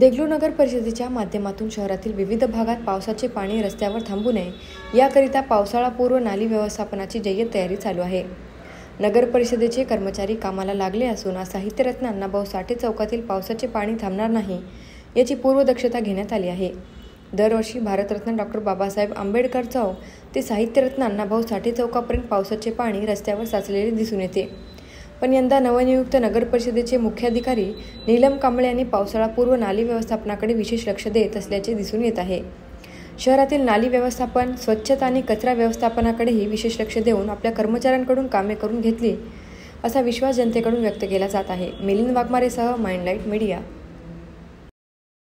देगलूर नगर परिषदेच्या माध्यमातून शहरातील विविध भागात पावसाचे पाणी रस्त्यावर थांबू नये याकरिता पावसाळापूर्व नाली व्यवस्थापनाची जय्यत तयारी चालू आहे। नगर परिषदेचे कर्मचारी कामाला लागले असून आज साहित्यरत्न अण्णाभाऊ साठे चौकातील पावसाचे पाणी थांबणार नाही याची पूर्वदक्षता घेण्यात आली आहे। दरवर्षी भारतरत्न डॉ. बाबासाहेब आंबेडकर चौक ते साहित्यरत्न अण्णाभाऊ साठे चौकापर्यंत पावसाचे पाणी रस्त्यावर साचलेले दिसून येते। पण यंदा नवनियुक्त नगर परिषदेचे मुख्याधिकारी नीलम कांबळे यांनी पावसाळापूर्व नाली व्यवस्थापनाकडे विशेष लक्ष देत असल्याचे दिसून येत आहे। शहरातील नाली व्यवस्थापन, स्वच्छता आणि कचरा व्यवस्थापनाकडेही विशेष लक्ष देऊन आपल्या कर्मचाऱ्यांकडून कामे करून घेतली असा विश्वास जनतेकडून व्यक्त केला जात आहे। मिलिंद वाघमारेसह माइंडलाइट मीडिया।